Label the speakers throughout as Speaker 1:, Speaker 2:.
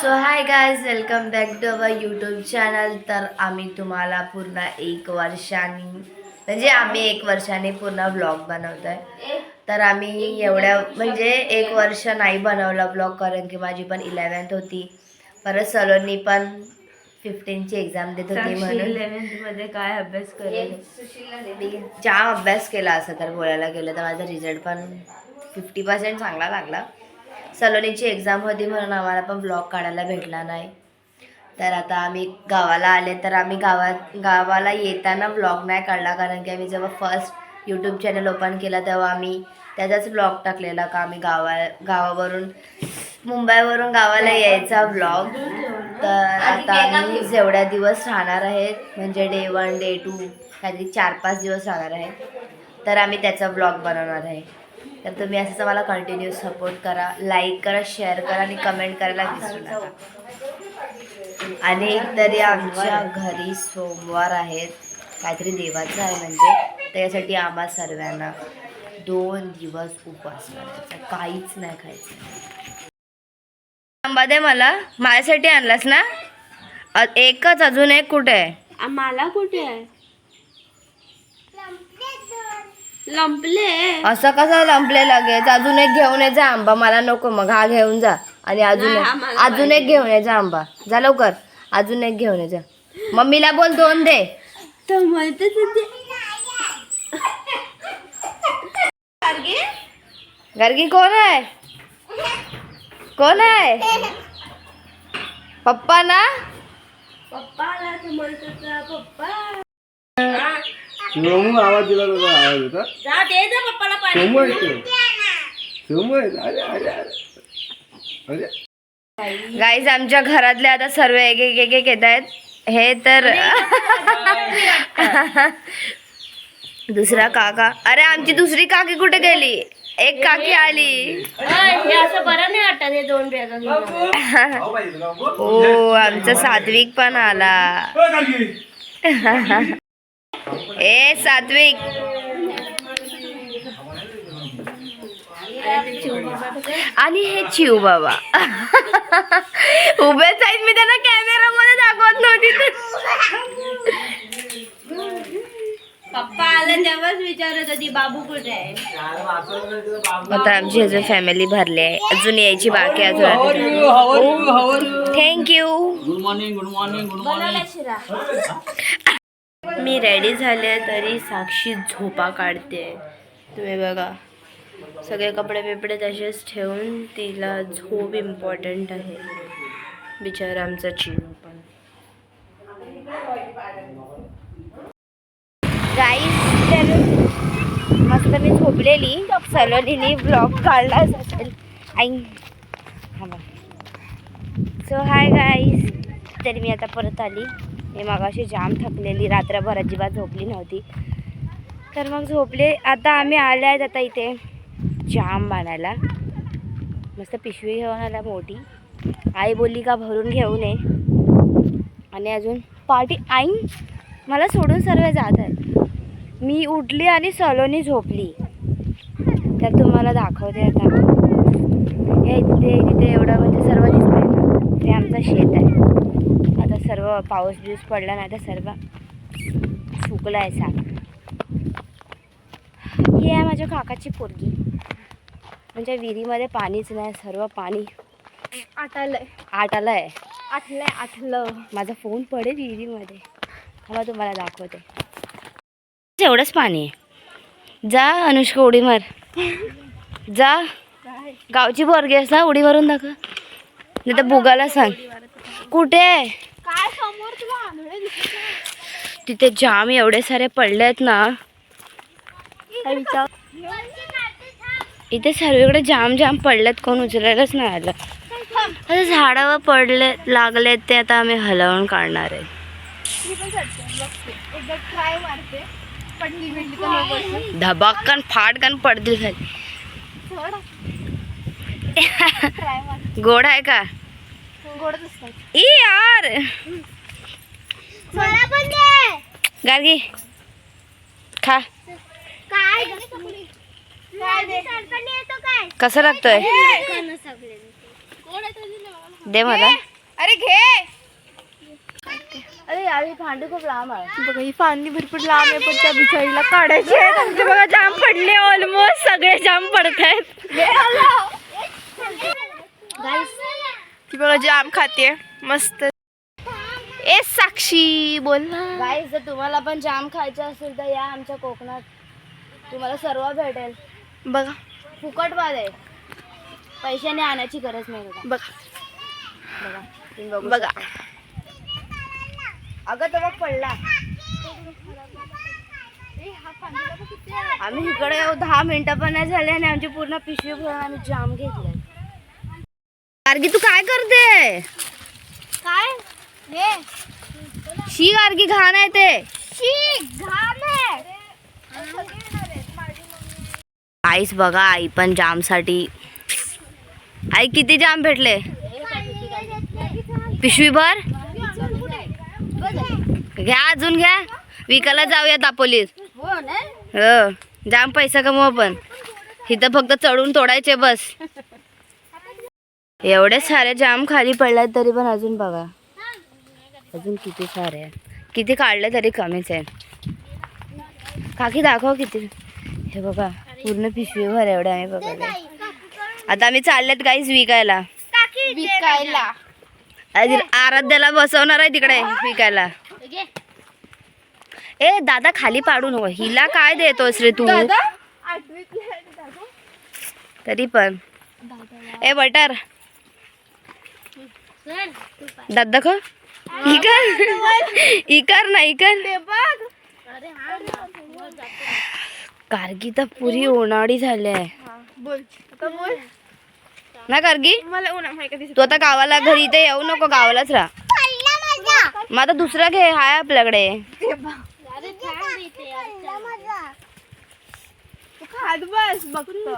Speaker 1: So hi guys, welcome back to our YouTube channel. तर आम्ही तुम्हाला पूर्ण 1 वर्षांनी म्हणजे आम्ही 1 वर्षाने पूर्ण ब्लॉग बनवतो आहे. तर आम्ही एवढ्या म्हणजे 1 वर्ष नाही बनवला ब्लॉग, कारण की माझी पण 11th होती. परत सलोनी पण 15ची एक्झाम देत होती, म्हणून
Speaker 2: 11th मध्ये काय अभ्यास केला?
Speaker 1: जाम अभ्यास केला. असं तर बोलायला गेलं तर माझा रिझल्ट पण 50% चांगला लागला. सलोनीची एक्झाम होती म्हणून आम्हाला पण ब्लॉग काढायला भेटला नाही. तर आता आम्ही गावाला आले, तर आम्ही गावाला येताना ब्लॉग नाही काढला, कारण की आम्ही जेव्हा फर्स्ट यूट्यूब चॅनल ओपन केला तेव्हा आम्ही त्याचाच ब्लॉग टाकलेला का आम्ही गावावरून मुंबईवरून गावाला यायचा ब्लॉग. तर आता आम्ही जेवढ्या दिवस राहणार आहेत, म्हणजे डे 1 डे 2 काहीतरी 4-5 दिवस राहणार आहे, तर आम्ही त्याचा ब्लॉग बनवणार आहे. तर तुम्ही असंच मला कंटिन्यू सपोर्ट करा, लाईक करा, शेअर करा आणि कमेंट करायला विसरू नका. आणि तरी आमच्या घरी सोमवार आहेत, काहीतरी देवाचं आहे, म्हणजे त्यासाठी आम्हा सर्वांना 2 दिवस उपवास करायचा, काहीच नाही खायचं. आंबा दे मला, माझ्यासाठी आणलास ना? एकच, अजून एक कुठे आहे?
Speaker 2: मला कुठे आहे? लंपले.
Speaker 1: असं कसं लंपले लगेच? अजून एक घेऊन ये जा आंबा. मला नको, मग हा घेऊन जा. आणि अजून एक घेऊन ये जा आंबा. जा लवकर, अजून एक घेऊन ये जा. मम्मीला बोल 2 दे.
Speaker 2: तर म्हणते
Speaker 1: गर्गी कोण आहे? कोण आहे? पप्पा ना?
Speaker 2: पप्पा आला तर म्हणत पप्पा.
Speaker 3: सोमू आवाज दिला होता, आवाज होता.
Speaker 2: जा दे जा पप्पाला पाणी.
Speaker 3: सोमू आहे तो. सोमू आहे. अरे अरे अरे अरे.
Speaker 1: गाईज, आमच्या घरातले आता सर्व एक येत आहेत. हे तर दुसरा काका. अरे आमची दुसरी काकी कुठे गेली? एक काकी आली.
Speaker 2: हे असं बरं नाही वाटत हे 2 बॅगा.
Speaker 1: हो, आमचा सात्विक पण आला. ए सात्विक, आणि हे चिव बाबा उभेच आहेत. मी त्यांना कॅमेरा मध्ये दाखवत नव्हती.
Speaker 2: पप्पा आले तेव्हाच विचारत होती बाबू कुठे आहे.
Speaker 1: आता आमची अजून फॅमिली भरली आहे, अजून यायची बाकी. अजून thank you.
Speaker 3: Good morning. Good morning. Good morning.
Speaker 1: मी रेडी झाले, तरी साक्षी झोपा काढते. तुम्ही बघा, सगळे कपडे बिपडे तसेच ठेवून तिला झोप इम्पॉर्टंट आहे. बिचारा आमचा चिव पण. गाईस, तर मस्त मी झोपलेली. सलोनीने ब्लॉग काढलाच असेल. सो हाय गाईस, तरी मी आता परत आली. मी मागाशी जाम थकलेली, रात्रभर अजिबात झोपली नव्हती, तर मग झोपले. आता आम्ही आले आहेत आता इथे जाम बांधायला. मस्त पिशवी घेऊन आला मोठी. आई बोलली का भरून घेऊन ये. आणि अजून पार्टी. आई मला सोडून सर्व जात आहेत. मी उठली आणि सलोनी झोपली. तर तुम्हाला दाखवते आता. हे तिथे एवढं म्हणजे सर्व दिसतंय ना, ते आमचं शेत आहे. आता सर्व पाऊस बिऊस पडला नाही तर सर्व सुकलं आहे साप. ही आहे माझ्या काकाची पोरगी. म्हणजे विहिरीमध्ये पाणीच नाही, सर्व पाणी आटलं. माझा फोन पडेल विहिरीमध्ये. मला तुम्हाला दाखवते. एवढंच पाणी आहे. जा अनुष्का, उडी मार. जा, गावची पोरगी आहेस ना, उडी मारून दाखव. नाही तर बुगाला सांग. कुठे? तिथे जाम एवढे सारे पडले आहेत ना. इथे सर्वीकडे जाम पडलेत, कोण उचलायलाच नाही आलं. आता झाडावर पडले लागलेत, ते आता आम्ही हलवून काढणार आहे. धबाकन फाटकन पडतील खाली. गोड आहे का? ई यार, गार्गी खा. कसं लागतोय? दे मला.
Speaker 2: अरे घे.
Speaker 1: अरे यार ही फांदी खूप लांब आहे.
Speaker 2: बघा ही फांदी भरपूर लांब आहे पण त्या बिचारीला काढायची आहे. आमचे बघा जाम पडले, ऑलमोस्ट सगळे जाम पडत आहेत. ती बघा जाम खाते मस्त. ए साक्षी बोल ना.
Speaker 1: गाईस जर तुम्हाला पण जाम खायचं असेल तर या आमच्या कोकणात, तुम्हाला सर्व भेटेल.
Speaker 2: बघा
Speaker 1: फुकट बाद आहे, पैशाने आणायची गरज नाही बघा.
Speaker 2: बघा
Speaker 1: बघा तुम्ही बघू
Speaker 2: बघा.
Speaker 1: शकता. अगं तो बघ पडला. आम्ही इकडे येऊ 10 मिनिटं पण नाही झाले आणि आमची पूर्ण पिशवी भरून आम्ही जाम घेतलाय. गार्गी तू काय करते?
Speaker 2: काय
Speaker 1: शी गार्गी घाण आहे ते. आईच बघा, आई पण जाम साठी. आई किती जाम भेटले? पिशवी भर घ्या, अजून घ्या. विकायला जाऊया दापोलीत. हो जाम पैसा कमवा, पण इथं फक्त चढून तोडायचे बस. एवढे सारे जाम खाली पडले तरी पण अजून बघा, अजून किती सारे आहेत. किती काढले तरी कमीच आहे. काकी दाखव किती. हे बघा पूर्ण पिशवीभर एवढे आम्ही बघले. आता आम्ही चाललेत गाईस विकायला. आराध्याला बसवणार आहे तिकडे विकायला. ए दादा खाली पाडू नको. हिला काय देतोस रे तू? तरी पण ए बटर दादा खा. इकर ना इकर. कारगी तर पुरी उन्हाळी झाली आहे ना कारगी. तू आता गावाला, घरी इथे येऊ नको, गावालाच राहा. मग आता दुसरा घे, हाय आपल्याकडे.
Speaker 2: बस बघतो.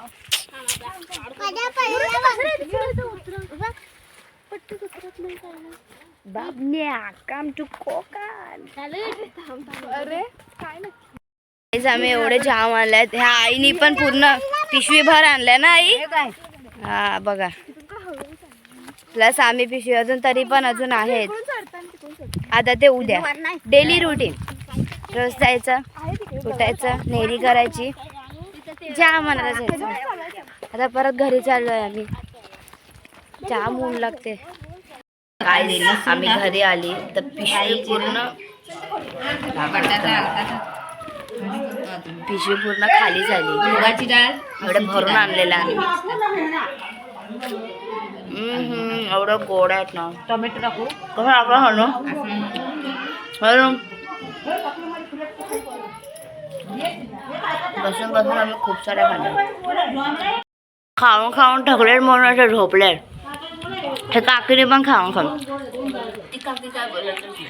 Speaker 1: काम टू कोकण.
Speaker 2: अरे काय नाही.
Speaker 1: गाईस, आम्ही एवढे जाम आणल्यात. ह्या आईनी पण पूर्ण पिशवी भर आणल्या ना आई. हा बघा, प्लस आम्ही पिशवी अजून तरी पण अजून आहेत. आता ते उद्या डेली रुटीन. रोज जायचं, उठायचं, नेरी करायची, जाम आणायला जायचं. आता परत घरी चाललोय आम्ही. जाम ऊन लागते. काय आम्ही घरी आली तर पिशवी पूर्ण खाली झाली. मुगाची डाळ एवढे भरून आणलेला आम्ही. एवढं गोड आहेत ना. टोमॅटो टाकू कसं आपण हळू बसून बसून आम्ही खूप साऱ्या खाल्ल्या. खाऊन खाऊन थकले म्हणून असे झोपले. हे काकीने पण खाऊन खाऊन.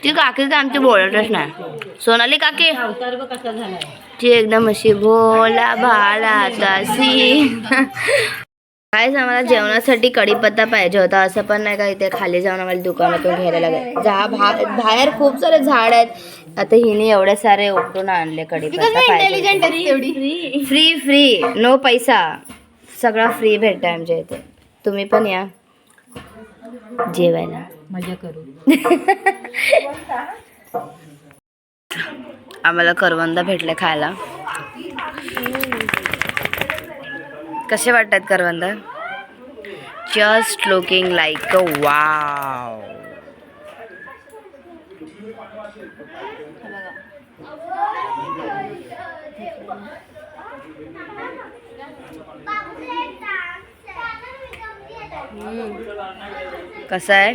Speaker 1: ती काकी तर आमची बोलतच नाही. सोनाली काकी ती एकदम अशी भोला भाला तशी. काहीच आम्हाला जेवणासाठी कढीपत्ता पाहिजे होता. असं पण नाही का इथे खाली जाऊन आम्हाला दुकानातून घ्यायला लागेल. बाहेर खूप सारे झाड आहेत. आता हिने एवढे सारे उपटून आणले कढीपत्ता पाहिजे. फ्री फ्री, नो पैसा, सगळा फ्री भेटतंय आमच्या इथे. तुम्ही पण या जेवायला, मजा करू. आम्हाला करवंद भेटले खायला. कसे वाटतात करवंद? Just looking like a wow. कसं आहे?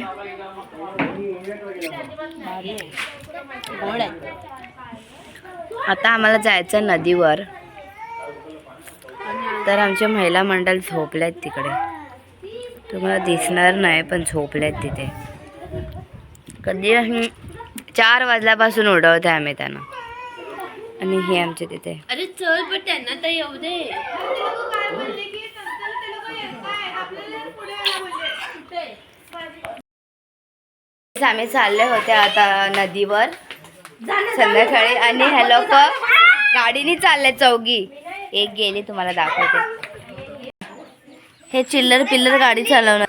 Speaker 1: आता आम्हाला जायचं नदीवर. तर आमचे महिला मंडळ झोपलेत तिकडे. तुम्हाला दिसणार नाही पण झोपलेत तिथे. कधी 4 वाजल्यापासून उडवते आम्ही त्यांना. आणि हे आमचे तिथे.
Speaker 2: अरे चल पण त्यांना तर येऊ दे.
Speaker 1: आम्ही चालले होते आता नदीवर संध्याकाळी. आणि हे लोक गाडीने चालले चौघी. एक गेली, तुम्हाला दाखवते. हे चिल्लर पिल्लर गाडी चालवणार.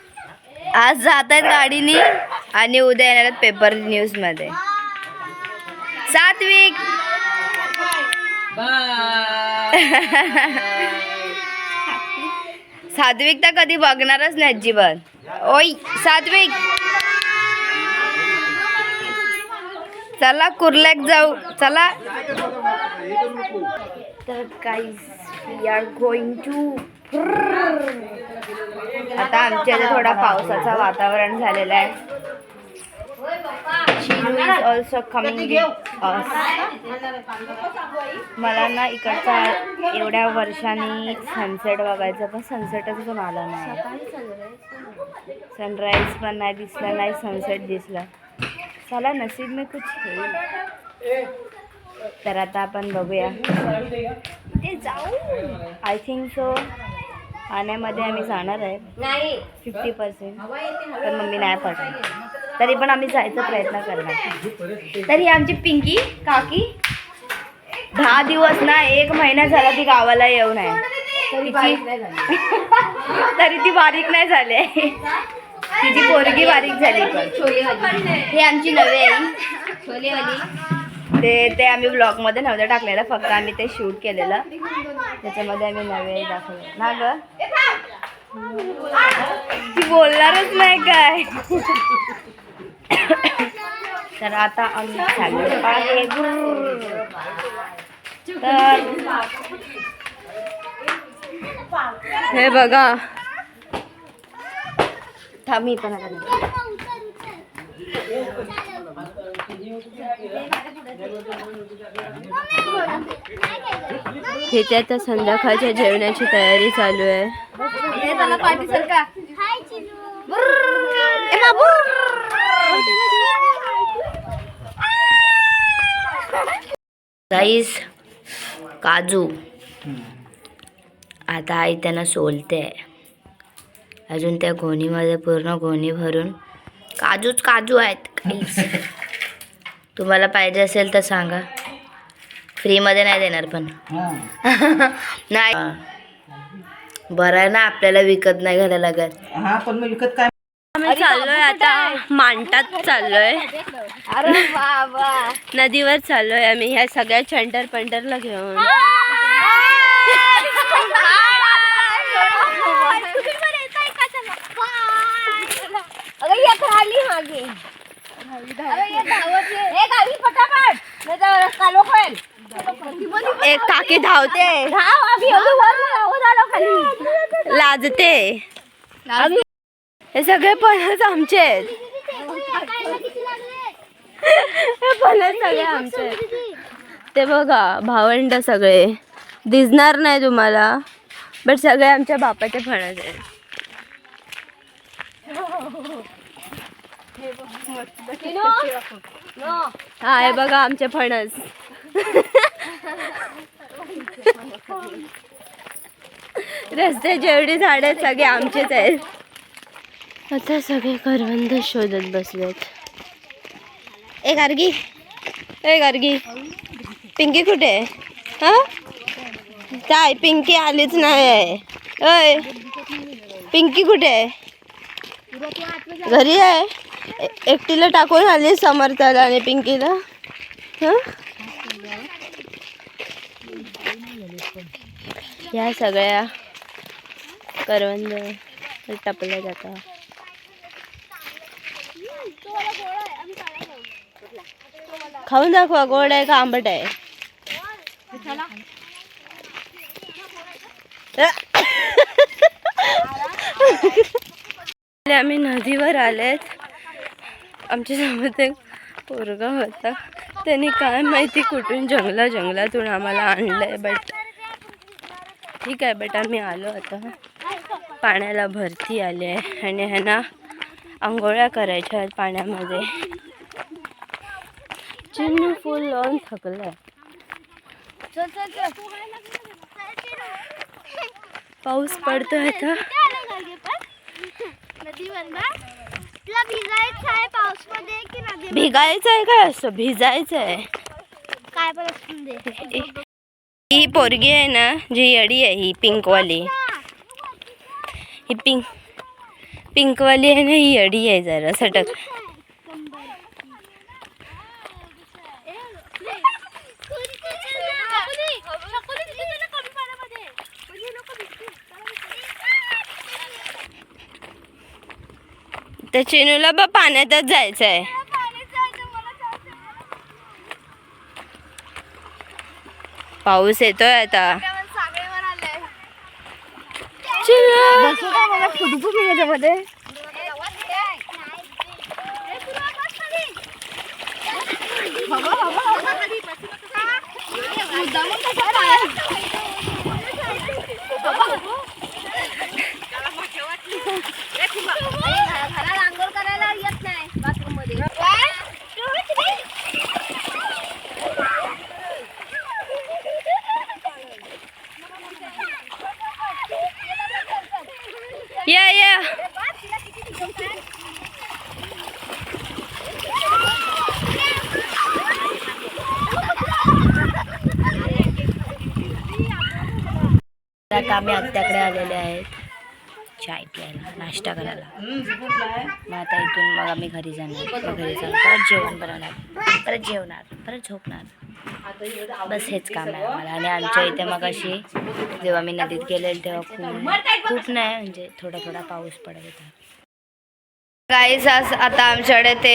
Speaker 1: आज जात आहेत गाडीने आणि उद्या येणार आहेत पेपर न्यूज मध्ये. सात्विक सात्विक तर कधी बघणारच नाही अजिबात. ओय सात्विक चला कुर्ल्याक जाऊ चला. तर guys we are going to. आता आमच्या इथे थोडा पावसाचं वातावरण झालेलं आहे. Chinu is also coming with us. मला ना इकडचा एवढ्या वर्षांनी सनसेट बघायचं पण सनसेटच पण आला नाही. सनराईज पण नाही दिसला नाही सनसेट दिसला. चला नसीब में कुछ है. तर आता आपण बघूया ते जाऊ. आय थिंक सो पाण्यामध्ये आम्ही जाणार आहे 50%. पण मम्मी नाही पाठवणार तरी पण आम्ही जायचा प्रयत्न करणार. तरी आमची पिंकी काकी 10 दिवस ना 1 महिना झाला ती गावाला येऊन आहे. तरी ती बारीक नाही झाली. तिची पोरगी बारीक झाली. पण हे आमची नवी आई ते आम्ही ब्लॉगमध्ये नव्हतं टाकलेलं. फक्त आम्ही ते शूट केलेलं त्याच्यामध्ये आम्ही नवी आई दाखवलं ना ग. ती बोलणारच नाही काय. तर आता आम्ही चाललो आहे. तर हे बघा थांबी पण इथे आता संध्याकाळच्या जेवणाची तयारी चालू आहे. गाईस काजू आता आई त्यांना सोलते. अजून त्या गोणीमध्ये पूर्ण गोणी भरून काजूच काजू आहेत. तुम्हाला पाहिजे असेल तर सांगा. फ्रीमध्ये नाही देणार पण. नाही बरं आहे ना आपल्याला विकत नाही घ्यायला लागत. आम्ही चाललोय आता मांटात चाललोय. अरे बाबा नदीवर चाललोय आम्ही ह्या सगळ्या चंटर पंटरला घेऊन. एक काकी धावते लाजते. हे सगळे पणच आमचे आहेत. हे पणच सगळे आमचे आहेत. ते बघा भावंड सगळे दिसणार नाही तुम्हाला बट सगळे आमच्या बापाचे फणस आहेत. हा हे बघा आमचे फणस. रस्त्याची एवढी झाडं आहेत सगळे आमचेच आहेत. आता सगळे करवंद शोधत बसलेत. ए गार्गी पिंकी कुठे आहे? हा काय पिंकी आलीच नाही आहे. अय पिंकी कुठे आहे? घरी आहे. एकटीला टाकून आली समर्थाला आणि पिंकीला. हा या सगळ्या करवंद टपल्या जातात. खाऊन दाखवा गोड आहे का आंबट आहे. आम्ही नदीवर आलेत. आमच्या सोबत एक पोरगा होता. त्यांनी काय माहिती कुठून जंगलातून आम्हाला आणलंय. बट ठीक आहे. बट आम्ही आलो आता पाण्याला भरती आली आहे आणि ह्यांना आंघोळ्या करायच्या आहेत पाण्यामध्ये. चिन्नू फुल लावून थकलाय. पाऊस पडतोय आता. भिगायचं आहे काय असं भिजायचं आहे
Speaker 2: काय पण.
Speaker 1: ही पोरगी आहे ना जी येडी आहे ही पिंकवाली. ही पिंकवाली आहे ना ही येडी आहे जरा सटक.
Speaker 2: त्या चिनूला बा पाण्यातच जायचंय. पाऊस येतोय आता. त्याच्यामध्ये या
Speaker 1: आता आम्ही आत्याकडे आलेले आहेत चाय प्यायला, नाश्ता करायला. मग आता इथून मग आम्ही घरी जाणार. मग घरी जाऊन परत जेवण बनवणार, परत जेवणार, परत झोपणार. बस हेच काम आहे आम्हाला. आणि आमच्या इथे मग अशी जेव्हा मी नदीत गेलेले तेव्हा खूप नाही म्हणजे थोडा थोडा पाऊस पडत होता. गाईस आता आमच्याकडे ते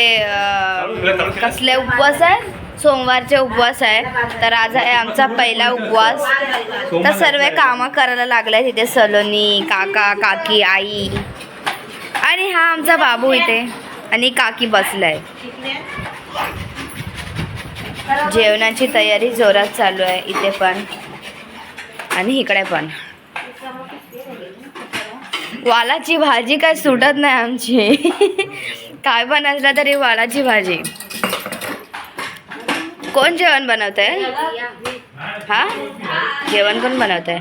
Speaker 1: कसले उपवास आहे, सोमवारचे उपवास आहे. तर आज आहे आमचा पहिला उपवास. तर सर्व कामं करायला लागले तिथे सलोनी, काका, काकी, आई आणि हा आमचा बाबू इथे आणि काकी बसलाय. जेवणाची तयारी जोरात चालू आहे इथे पण आणि इकडे पण. वालाची भाजी काय सुटत नाही आमची. काय पण असलं तरी वालाची भाजी. कोण जेवण बनवत आहे? हा, जेवण कोण बनवत आहे?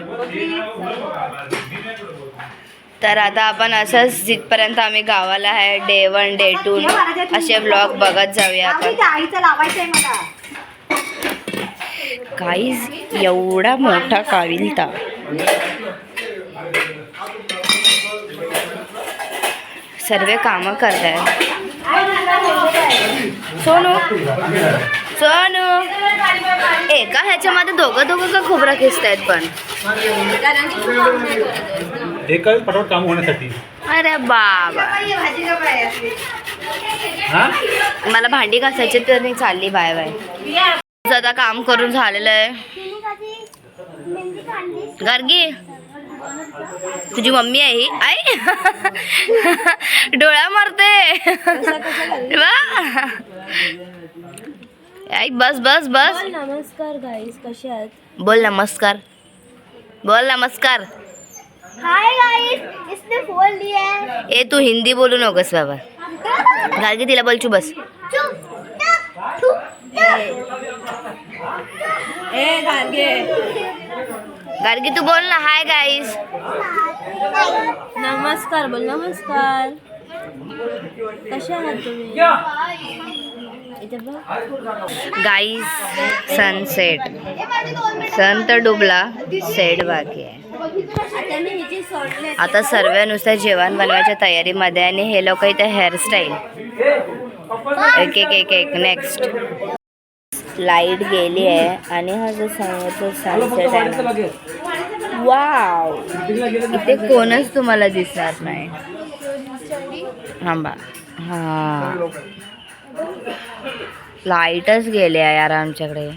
Speaker 1: तर आता आपण असंच जिथपर्यंत आम्ही गावाला आहे डे 1 डे 2 असे ब्लॉग बघत जाऊया आपण. काहीच एवढा मोठा काविलता. सर्व कामं करताय. सोनू सोनू एका ह्याच्यामध्ये दोघं का खोबरं खिचतायत पण.
Speaker 4: एकच पटपट काम होण्यासाठी.
Speaker 1: अरे बाबा, मला भांडी घासायची तर नाही चालली. Bye bye. आता काम करून झालेलं आहे. गार्गी तुझी मम्मी आहे ही? आई डोळा मारते. आई बस बस बस.
Speaker 2: नमस्कार गाईस, कसे आहात?
Speaker 1: बोल नमस्कार, बोल नमस्कार.
Speaker 2: हाय गाईस, इसने फोन लिया है.
Speaker 1: ए तू हिंदी बोलू नकोस बाबा. गार्गी तिला बोल चू बस.
Speaker 2: ए गार्गे,
Speaker 1: गार्गी तू बोल ना. Hi guys.
Speaker 2: नमस्कार बोल. नमस्कार, कसे आहात तुम्ही? इथे बघ
Speaker 1: गाईस सनसेट. सन तर डुबला, सेट बाकी आहे. आता सर्व नुसतं जेवण बनवायच्या तयारीमध्ये आणि हे लोक इथे हेअरस्टाईल एक एक एक एक. नेक्स्ट लाईट गेली आहे आणि हा जो समोरचा सनसेट आहे, वाव, इथे कोणच तुम्हाला दिसणार नाही. थांबा, हा लाईटच गेले आहे यार आमच्याकडे.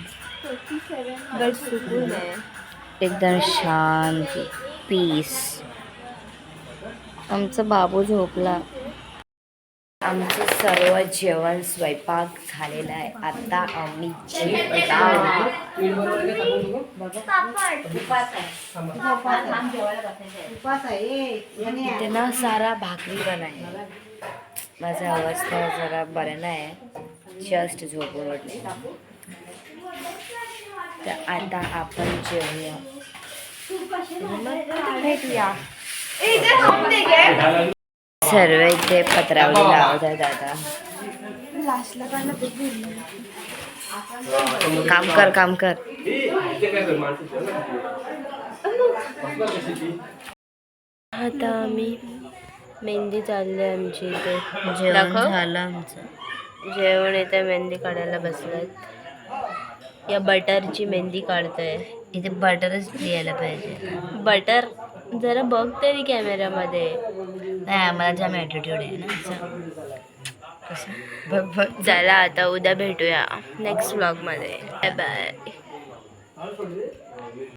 Speaker 1: एकदम शांती, पीस. आमचा बाबू झोपला. आमचं सर्व जेवण स्वयंपाक झालेला आहे. आता आम्ही इथे ना सारा भाकरी बनाय. माझा अवस्था जरा बरं नाही, जस्ट झोपून उठले. तर आता आपण जेवूया, भेटूया. सर्व इथे पत्रावली लावत आहेत. आता काम कर, काम कर.
Speaker 2: आता आम्ही मेहंदी चालली आहे आमची इथे.
Speaker 1: जेवण झालं आमचं.
Speaker 2: जेवण इथे मेहंदी काढायला बसलात. या बटरची मेहंदी काढताय.
Speaker 1: इथे बटरच लिहायला पाहिजे.
Speaker 2: बटर जरा बघ तरी कॅमेऱ्यामध्ये.
Speaker 1: नाही आम्हाला जाम ॲटिट्यूड आहे ना असं. कसं बघ बघ.
Speaker 2: चला आता उद्या भेटूया नेक्स्ट व्लॉगमध्ये. Bye bye.